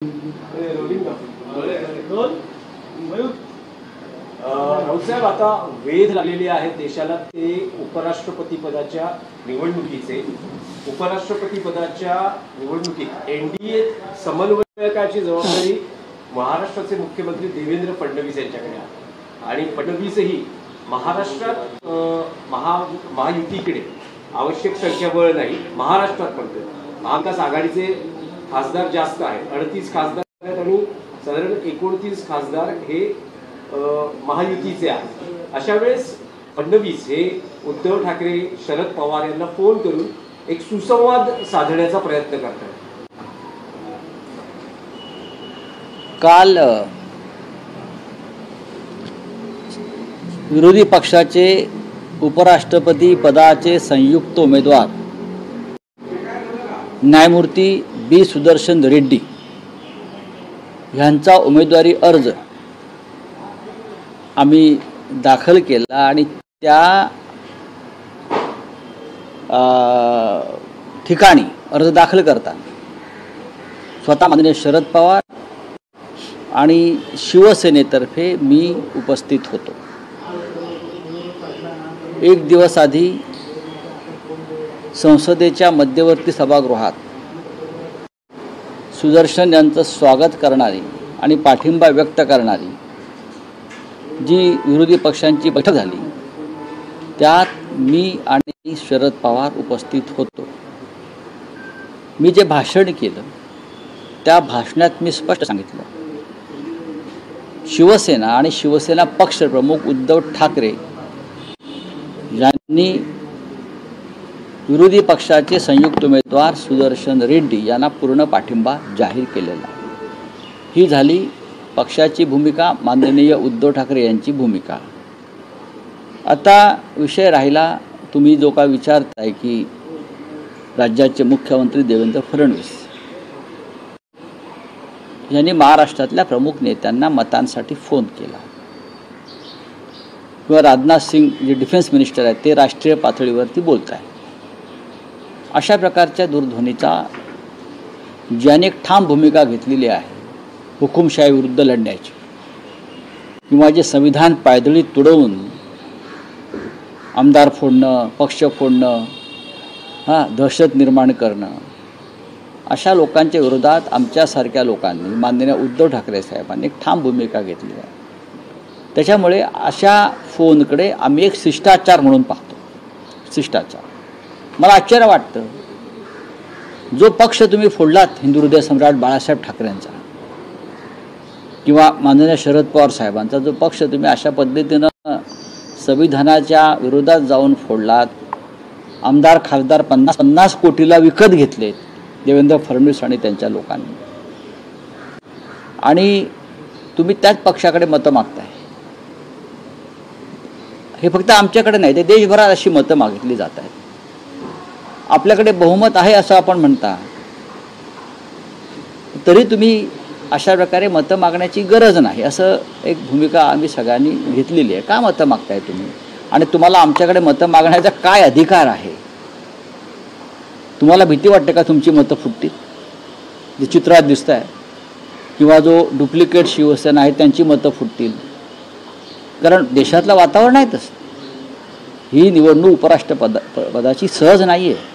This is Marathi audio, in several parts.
राऊतसाहेब, आता वेध लागलेले आहेत देशाला ते उपराष्ट्रपती पदाच्या निवडणुकीचे. उपराष्ट्रपती पदाच्या निवडणुकीत एनडीए समन्वयकाची जबाबदारी महाराष्ट्राचे मुख्यमंत्री देवेंद्र फडणवीस यांच्याकडे आहे आणि फडणवीसही महाराष्ट्रात महायुतीकडे आवश्यक संख्याबळ नाही, महाराष्ट्रात म्हणते महाविकास आघाडीचे खासदार जास्त आहेत, 38 खासदार आहेत आणि साधारण 29 खासदार हे महायुतीचे आहेत. अशा वेळेस फडणवीस हे उद्धव ठाकरे शरद पवार यांना फोन करून एक सुसंवाद साधण्याचा प्रयत्न करतात. काल विरोधी पक्षाचे उपराष्ट्रपती पदाचे संयुक्त उमेदवार न्यायमूर्ती बी सुदर्शन रेड्डी यांचा उमेदवारी अर्ज आम्ही दाखल केला आणि त्या ठिकाणी अर्ज दाखल करताना स्वतः माननीय शरद पवार आणि शिवसेनेतर्फे मी उपस्थित होतो. एक दिवस आधी संसदेच्या मध्यवर्ती सभागृहात सुदर्शन यांचं स्वागत करणारी आणि पाठिंबा व्यक्त करणारी जी विरोधी पक्षांची बैठक झाली त्यात मी आणि शरद पवार उपस्थित होतो. मी जे भाषण केलं त्या भाषणात मी स्पष्ट सांगितलं, शिवसेना आणि शिवसेना पक्षप्रमुख उद्धव ठाकरे यांनी विरोधी पक्षाचे संयुक्त उमेदवार सुदर्शन रेड्डी यांना पूर्ण पाठिंबा जाहीर केलेला. ही झाली पक्षाची भूमिका, माननीय उद्धव ठाकरे यांची भूमिका. आता विषय राहिला, तुम्ही जो का विचारताय की राज्याचे मुख्यमंत्री देवेंद्र फडणवीस यांनी महाराष्ट्रातल्या प्रमुख नेत्यांना मतांसाठी फोन केला किंवा राजनाथ सिंग जे डिफेन्स मिनिस्टर आहेत ते राष्ट्रीय पातळीवरती बोलत आहेत. अशा प्रकारच्या दूरध्वनीचा ज्याने एक ठाम भूमिका घेतलेली आहे हुकुमशाही विरुद्ध लढण्याची किंवा जे संविधान पायदळी तुडवून आमदार फोडणं, पक्ष फोडणं, दहशत निर्माण करणं, अशा लोकांच्या विरोधात आमच्यासारख्या लोकांनी माननीय उद्धव ठाकरे साहेबांनी एक ठाम भूमिका घेतली आहे. त्याच्यामुळे अशा फोनकडे आम्ही एक शिष्टाचार म्हणून पाहतो. शिष्टाचार मला आश्चर्य वाटतं, जो पक्ष तुम्ही फोडलात हिंदू हृदय सम्राट बाळासाहेब ठाकरेंचा किंवा माननीय शरद पवार साहेबांचा जो पक्ष तुम्ही अशा पद्धतीनं संविधानाच्या विरोधात जाऊन फोडलात, आमदार खासदार 50 कोटीला विकत घेतलेत देवेंद्र फडणवीस आणि त्यांच्या लोकांनी, आणि तुम्ही त्याच पक्षाकडे मतं मागताय. हे फक्त आमच्याकडे नाही, ते देशभरात अशी मतं मागितली जात आहेत. आपल्याकडे बहुमत आहे असं आपण म्हणता, तरी तुम्ही अशा प्रकारे मतं मागण्याची गरज नाही असं एक भूमिका आम्ही सगळ्यांनी घेतलेली आहे. का मतं मागताय तुम्ही आणि तुम्हाला आमच्याकडे मतं मागण्याचा काय अधिकार आहे? तुम्हाला भीती वाटते का तुमची मतं फुटतील जे चित्रात दिसत आहे, किंवा जो डुप्लिकेट शिवसेना आहे त्यांची मतं फुटतील? कारण देशातलं वातावरण आहे तसं. ही निवडणूक उपराष्ट्रपदाची सहज नाही आहे.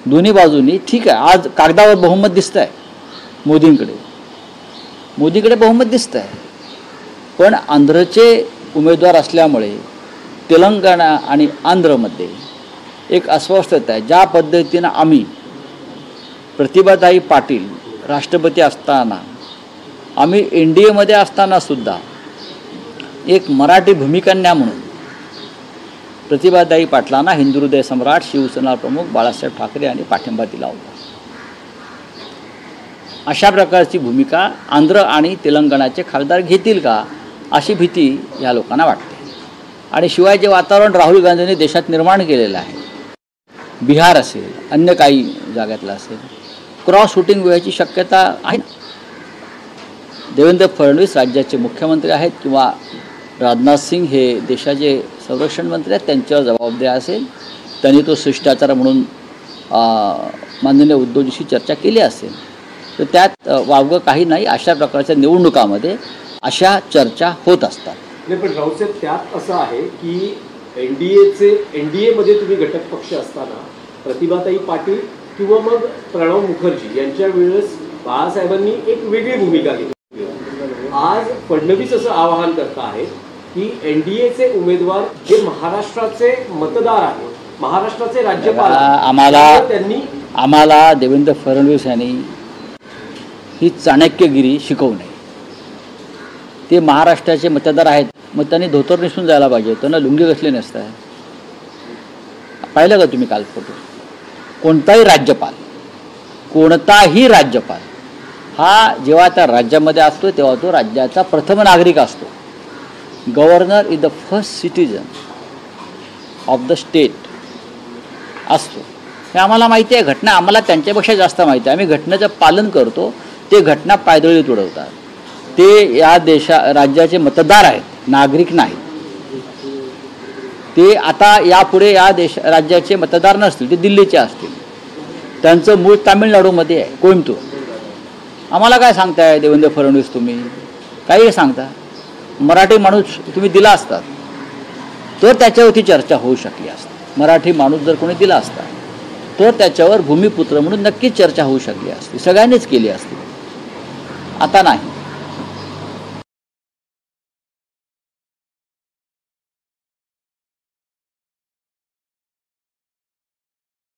दोन्ही बाजूंनी ठीक आहे, आज कागदावर बहुमत दिसत आहे, मोदीकडे बहुमत दिसत आहे, पण आंध्रचे उमेदवार असल्यामुळे तेलंगणा आणि आंध्रमध्ये एक अस्वस्थता आहे. ज्या पद्धतीनं आम्ही प्रतिभाताई पाटील राष्ट्रपती असताना, आम्ही एनडीएमध्ये असतानासुद्धा एक मराठी भूमिकन्या म्हणून प्रतिभाताई पाटलांना हिंदू हृदय सम्राट शिवसेना प्रमुख बाळासाहेब ठाकरे यांनी पाठिंबा दिला होता. अशा प्रकारची भूमिका आंध्र आणि तेलंगणाचे खासदार घेतील का अशी भीती या लोकांना वाटते. आणि शिवाय जे वातावरण राहुल गांधींनी देशात निर्माण केलेलं आहे, बिहार असेल, अन्य काही जागातलं असेल, क्रॉस शूटिंग व्हायची शक्यता आहे. देवेंद्र फडणवीस राज्याचे मुख्यमंत्री आहेत किंवा राजनाथ सिंग हे देशाचे संरक्षण मंत्री आहेत, त्यांच्यावर जबाबदारी असेल. त्यांनी तो शिष्टाचार म्हणून माननीय उद्धवजीशी चर्चा केली असेल. तर त्यात वावगं काही नाही. अशा प्रकारच्या निवडणुकामध्ये अशा चर्चा होत असतात. नाही, पण राऊतसाहेब त्यात असं आहे की एनडीएमध्ये तुम्ही घटक पक्ष असताना प्रतिभाताई पाटील किंवा मग प्रणव मुखर्जी यांच्या वेळेस बाळासाहेबांनी एक वेगळी भूमिका घेतली. आज फडणवीस असं आवाहन करत आहेत की एनडीएचे उमेदवार जे महाराष्ट्राचे मतदार आहेत, महाराष्ट्राचे राज्यपाल, आम्हाला देवेंद्र फडणवीस यांनी ही चाणक्यगिरी शिकवू नये. ते महाराष्ट्राचे मतदार आहेत, मग त्यांनी धोतर नेसून जायला पाहिजे, त्यांना लुंगी घातली नसतं. पाहिलं का तुम्ही काल फोटो? कोणताही राज्यपाल हा जेव्हा त्या राज्यामध्ये असतो तेव्हा तो राज्याचा प्रथम नागरिक असतो. Governor is the first citizen of the state असतो. हे आम्हाला माहिती आहे. घटना आम्हाला त्यांच्यापेक्षा जास्त माहिती आहे. आम्ही घटनेचं पालन करतो. ते घटना पायदळी तुडवतात. ते या राज्याचे मतदार आहेत, नागरिक नाहीत. ते आता यापुढे या राज्याचे मतदार नसतील, ते दिल्लीचे असतील. त्यांचं मूळ तामिळनाडूमध्ये आहे, कोइंबतूर. आम्हाला काय सांगताय देवेंद्र फडणवीस? तुम्ही काही सांगता. मराठी माणूस तुम्ही दिला असतात तर त्याच्यावरती चर्चा होऊ शकली असती. मराठी माणूस जर कोणी दिला असता तर त्याच्यावर भूमिपुत्र म्हणून नक्कीच चर्चा होऊ शकली असती, सगळ्यांनीच केली असती. आता नाही.